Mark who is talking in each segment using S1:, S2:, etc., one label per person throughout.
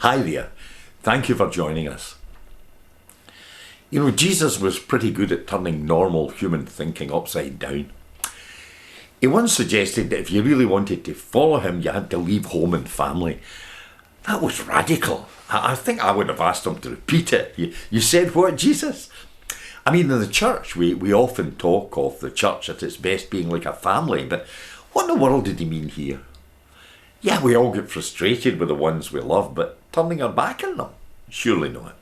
S1: Hi there. Thank you for joining us. You know, Jesus was pretty good at turning normal human thinking upside down. He once suggested that if you really wanted to follow him, you had to leave home and family. That was radical. I think I would have asked him to repeat it. You said what, Jesus? I mean, in the church, we often talk of the church at its best being like a family, but what in the world did he mean here? Yeah, we all get frustrated with the ones we love, but turning our back on them? Surely not.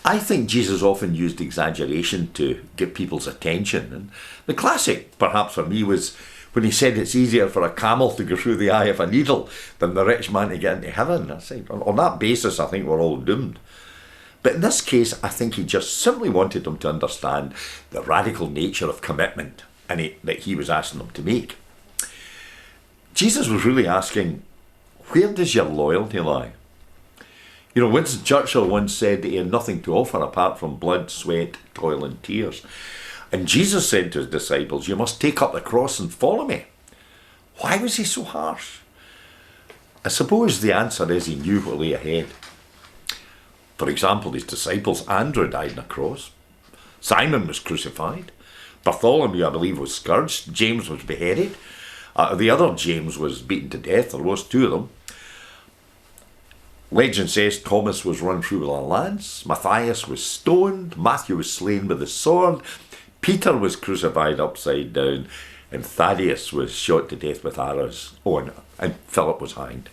S1: I think Jesus often used exaggeration to get people's attention. And the classic, perhaps for me, was when he said it's easier for a camel to go through the eye of a needle than the rich man to get into heaven. I say, on that basis, I think we're all doomed. But in this case, I think he just simply wanted them to understand the radical nature of commitment that he was asking them to make. Jesus was really asking, where does your loyalty lie? You know, Winston Churchill once said that he had nothing to offer apart from blood, sweat, toil and tears. And Jesus said to his disciples, you must take up the cross and follow me. Why was he so harsh? I suppose the answer is he knew what lay ahead. For example, his disciples, Andrew died on a cross. Simon was crucified. Bartholomew, I believe, was scourged. James was beheaded. The other James was beaten to death. There was two of them. Legend says Thomas was run through with a lance. Matthias was stoned. Matthew was slain with the sword. Peter was crucified upside down. And Thaddeus was shot to death with arrows. Oh, and Philip was hanged.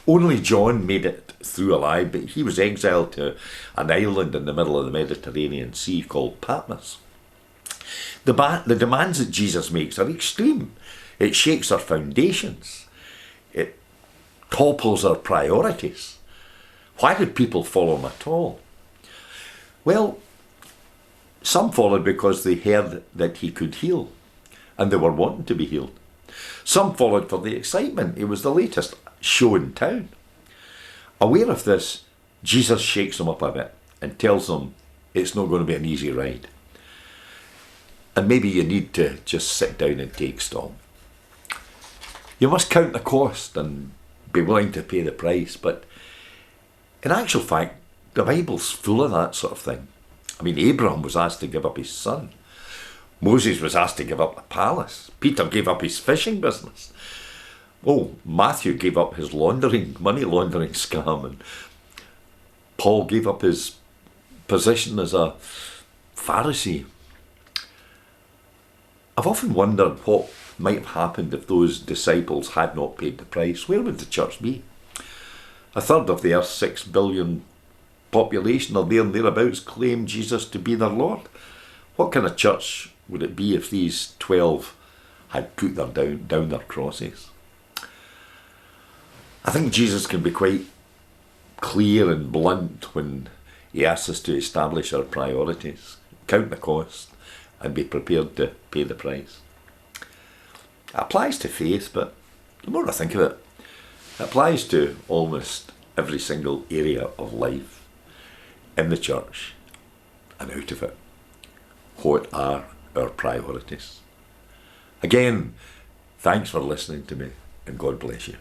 S1: Only John made it through alive, but he was exiled to an island in the middle of the Mediterranean Sea called Patmos. The demands that Jesus makes are extreme. It shakes our foundations. It topples our priorities. Why did people follow him at all? Well, some followed because they heard that he could heal, and they were wanting to be healed. Some followed for the excitement. It was the latest show in town. Aware of this, Jesus shakes them up a bit and tells them it's not going to be an easy ride. And maybe you need to just sit down and take stock. You must count the cost and be willing to pay the price, but in actual fact, the Bible's full of that sort of thing. I mean, Abraham was asked to give up his son. Moses was asked to give up the palace. Peter gave up his fishing business. Oh, Matthew gave up his money laundering scam, and Paul gave up his position as a Pharisee. I've often wondered what might have happened if those disciples had not paid the price. Where would the church be? A third of the earth's 6 billion population or there and thereabouts claim Jesus to be their Lord. What kind of church would it be if these 12 had put down their crosses? I think Jesus can be quite clear and blunt when he asks us to establish our priorities, count the cost, and be prepared to pay the price. It applies to faith, but the more I think of it, it applies to almost every single area of life, in the church and out of it. What are our priorities? Again, thanks for listening to me, and God bless you.